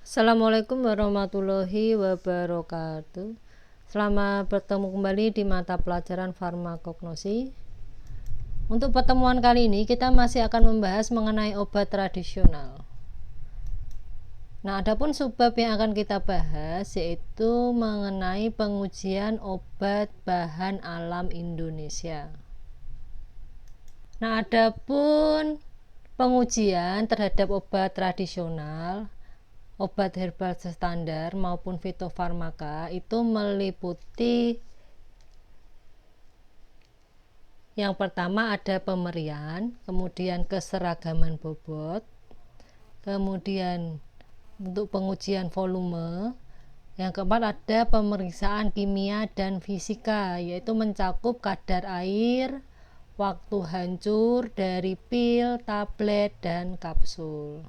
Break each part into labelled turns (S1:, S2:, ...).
S1: Assalamualaikum warahmatullahi wabarakatuh. Selamat bertemu kembali di mata pelajaran farmakognosi. Untuk pertemuan kali ini kita masih akan membahas mengenai obat tradisional. Nah, adapun subbab yang akan kita bahas yaitu mengenai pengujian obat bahan alam Indonesia. Nah, adapun pengujian terhadap obat tradisional, obat herbal standar maupun fitofarmaka itu meliputi yang pertama ada pemerian, kemudian keseragaman bobot, kemudian untuk pengujian volume, yang keempat ada pemeriksaan kimia dan fisika, yaitu mencakup kadar air, waktu hancur dari pil, tablet, dan kapsul.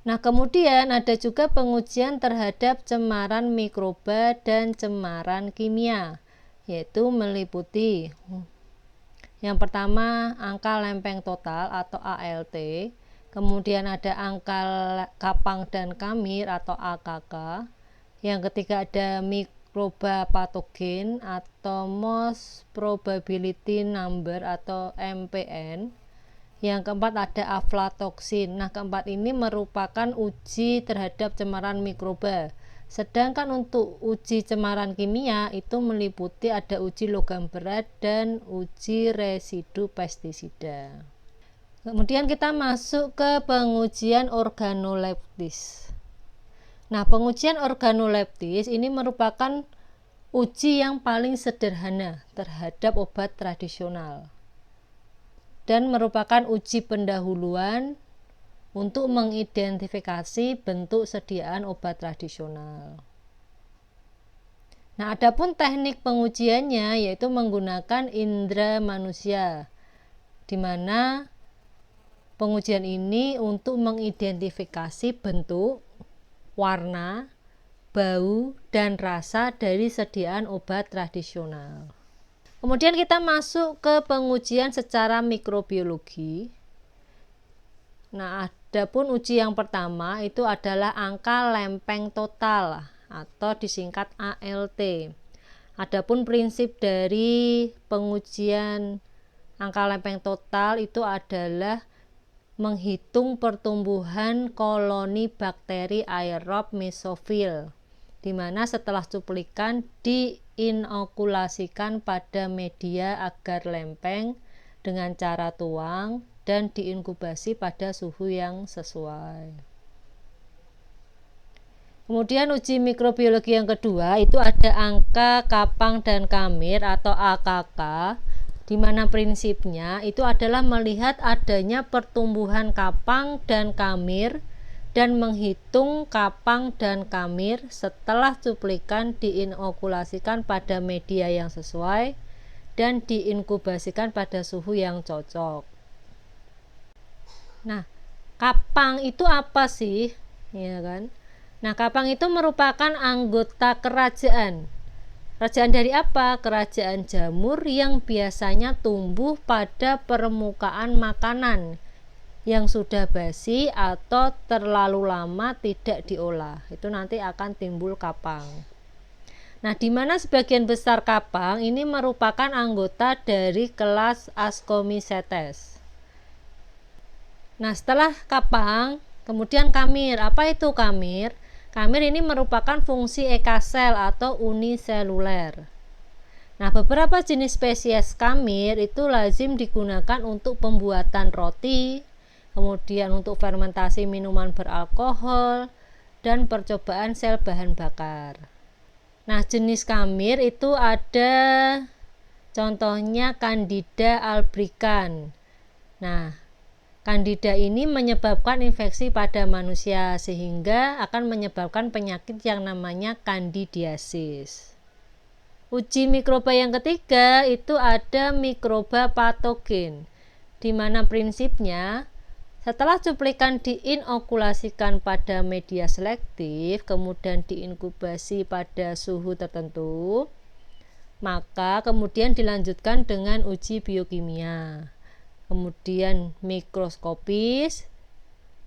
S1: Nah, kemudian ada juga pengujian terhadap cemaran mikroba dan cemaran kimia, yaitu meliputi yang pertama angka lempeng total atau ALT, kemudian ada angka kapang dan kamir atau AKK, yang ketiga ada mikroba patogen atau most probability number atau MPN, yang keempat ada aflatoksin. Nah, keempat ini merupakan uji terhadap cemaran mikroba. Sedangkan untuk uji cemaran kimia itu meliputi ada uji logam berat dan uji residu pestisida. Kemudian kita masuk ke pengujian organoleptis. Nah, pengujian organoleptis ini merupakan uji yang paling sederhana terhadap obat tradisional dan merupakan uji pendahuluan untuk mengidentifikasi bentuk sediaan obat tradisional. Nah, adapun teknik pengujiannya yaitu menggunakan indera manusia, di mana pengujian ini untuk mengidentifikasi bentuk, warna, bau, dan rasa dari sediaan obat tradisional. Kemudian kita masuk ke pengujian secara mikrobiologi. Nah, adapun uji yang pertama itu adalah angka lempeng total atau disingkat ALT. Adapun prinsip dari pengujian angka lempeng total itu adalah menghitung pertumbuhan koloni bakteri aerob mesofil, di mana setelah cuplikan diinokulasikan pada media agar lempeng dengan cara tuang dan diinkubasi pada suhu yang sesuai. Kemudian uji mikrobiologi yang kedua itu ada angka kapang dan kamir atau AKK, di mana prinsipnya itu adalah melihat adanya pertumbuhan kapang dan kamir dan menghitung kapang dan kamir setelah cuplikan diinokulasikan pada media yang sesuai dan diinkubasikan pada suhu yang cocok. Nah, kapang itu apa sih? Ya kan? Nah, kapang itu merupakan anggota kerajaan. Kerajaan dari apa? Kerajaan jamur yang biasanya tumbuh pada permukaan makanan yang sudah basi atau terlalu lama tidak diolah. Itu nanti akan timbul kapang. Nah, di mana sebagian besar kapang ini merupakan anggota dari kelas Ascomycetes. Nah, setelah kapang, kemudian kamir. Apa itu kamir? Kamir ini merupakan fungsi ekasel atau uniseluler. Nah, beberapa jenis spesies kamir itu lazim digunakan untuk pembuatan roti, kemudian untuk fermentasi minuman beralkohol, dan percobaan sel bahan bakar. Nah, jenis kamir itu ada contohnya Candida albicans. Nah, Candida ini menyebabkan infeksi pada manusia sehingga akan menyebabkan penyakit yang namanya candidiasis. Uji mikroba yang ketiga itu ada mikroba patogen, di mana prinsipnya setelah cuplikan diinokulasikan pada media selektif, kemudian diinkubasi pada suhu tertentu, maka kemudian dilanjutkan dengan uji biokimia, kemudian mikroskopis,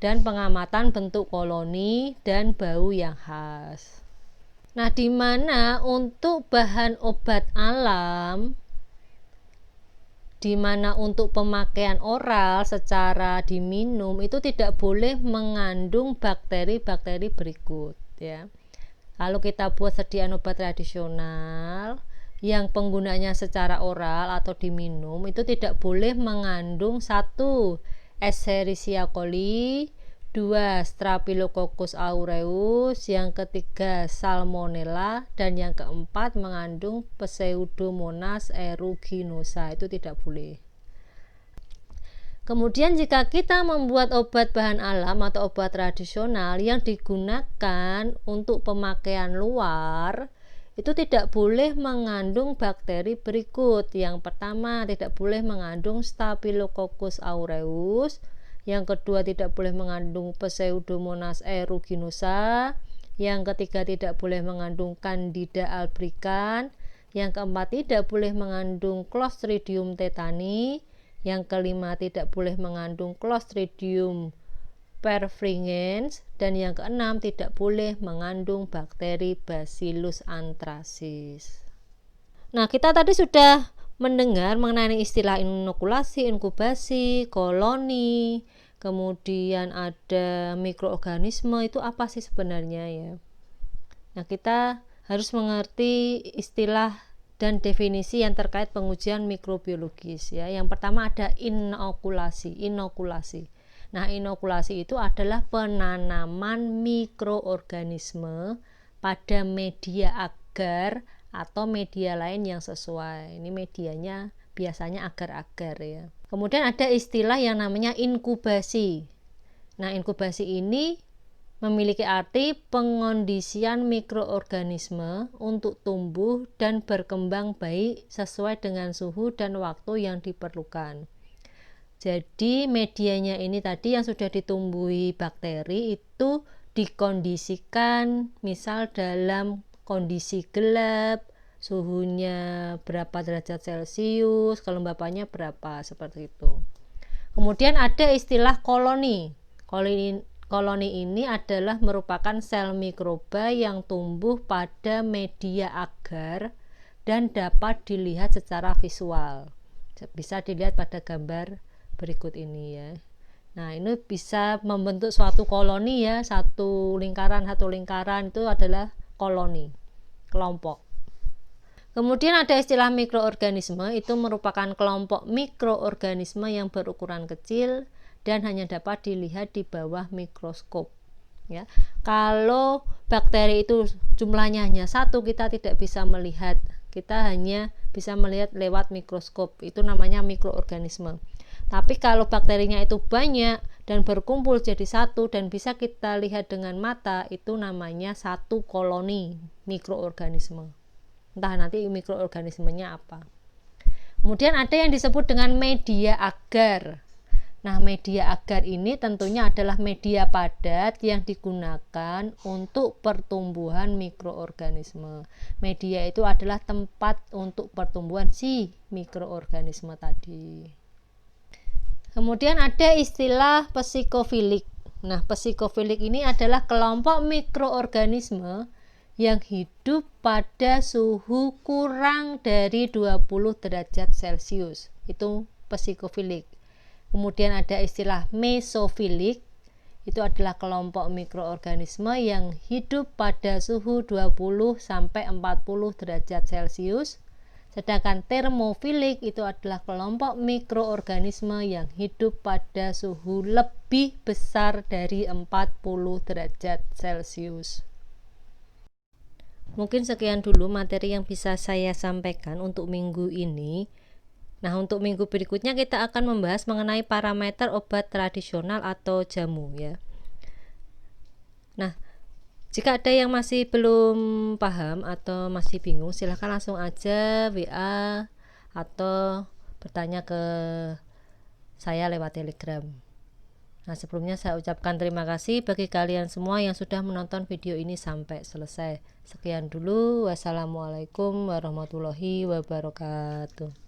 S1: dan pengamatan bentuk koloni dan bau yang khas. Nah, di mana untuk bahan obat alam, di mana untuk pemakaian oral secara diminum itu tidak boleh mengandung bakteri-bakteri berikut ya. Kalau kita buat sediaan obat tradisional yang penggunanya secara oral atau diminum itu tidak boleh mengandung 1. Escherichia coli, 2. Staphylococcus aureus, yang ketiga Salmonella, dan yang keempat mengandung Pseudomonas aeruginosa, itu tidak boleh. Kemudian jika kita membuat obat bahan alam atau obat tradisional yang digunakan untuk pemakaian luar, itu tidak boleh mengandung bakteri berikut. Yang pertama, tidak boleh mengandung Staphylococcus aureus. Yang kedua, tidak boleh mengandung Pseudomonas aeruginosa. Yang ketiga, tidak boleh mengandung Candida albicans. Yang keempat, tidak boleh mengandung Clostridium tetani. Yang kelima, tidak boleh mengandung Clostridium perfringens, dan yang keenam, tidak boleh mengandung bakteri Bacillus anthracis. Nah, kita tadi sudah mendengar mengenai istilah inokulasi, inkubasi, koloni, kemudian ada mikroorganisme. Itu apa sih sebenarnya ya? Nah, kita harus mengerti istilah dan definisi yang terkait pengujian mikrobiologis ya. Yang pertama ada inokulasi. Nah, inokulasi itu adalah penanaman mikroorganisme pada media agar atau media lain yang sesuai. Ini medianya biasanya agar-agar ya. Kemudian ada istilah yang namanya inkubasi. Nah, inkubasi ini memiliki arti pengondisian mikroorganisme untuk tumbuh dan berkembang baik sesuai dengan suhu dan waktu yang diperlukan. Jadi medianya ini tadi yang sudah ditumbuhi bakteri itu dikondisikan misal dalam kondisi gelap, suhunya berapa derajat Celcius, kelembapannya berapa, seperti itu. Kemudian ada istilah koloni. Koloni ini adalah merupakan sel mikroba yang tumbuh pada media agar dan dapat dilihat secara visual. Bisa dilihat pada gambar berikut ini ya. Nah, ini bisa membentuk suatu koloni ya, satu lingkaran itu adalah koloni, kelompok. Kemudian ada istilah mikroorganisme, itu merupakan kelompok mikroorganisme yang berukuran kecil dan hanya dapat dilihat di bawah mikroskop ya. Kalau bakteri itu jumlahnya hanya 1, kita tidak bisa melihat, kita hanya bisa melihat lewat mikroskop, itu namanya mikroorganisme. Tapi kalau bakterinya itu banyak dan berkumpul jadi 1 dan bisa kita lihat dengan mata, itu namanya satu koloni mikroorganisme. Entah nanti mikroorganismenya apa. Kemudian ada yang disebut dengan media agar. Nah, media agar ini tentunya adalah media padat yang digunakan untuk pertumbuhan mikroorganisme. Media itu adalah tempat untuk pertumbuhan si mikroorganisme tadi. Kemudian ada istilah psikofilik. Nah, psikofilik ini adalah kelompok mikroorganisme yang hidup pada suhu kurang dari 20 derajat Celcius. Itu psikofilik. Kemudian ada istilah mesofilik, itu adalah kelompok mikroorganisme yang hidup pada suhu 20 sampai 40 derajat Celcius. Sedangkan termofilik itu adalah kelompok mikroorganisme yang hidup pada suhu lebih besar dari 40 derajat Celcius. Mungkin sekian dulu materi yang bisa saya sampaikan untuk minggu ini. Nah, untuk minggu berikutnya kita akan membahas mengenai parameter obat tradisional atau jamu ya. Nah, jika ada yang masih belum paham atau masih bingung, silahkan langsung aja WA atau bertanya ke saya lewat Telegram. Nah, sebelumnya saya ucapkan terima kasih bagi kalian semua yang sudah menonton video ini sampai selesai. Sekian dulu. Wassalamualaikum warahmatullahi wabarakatuh.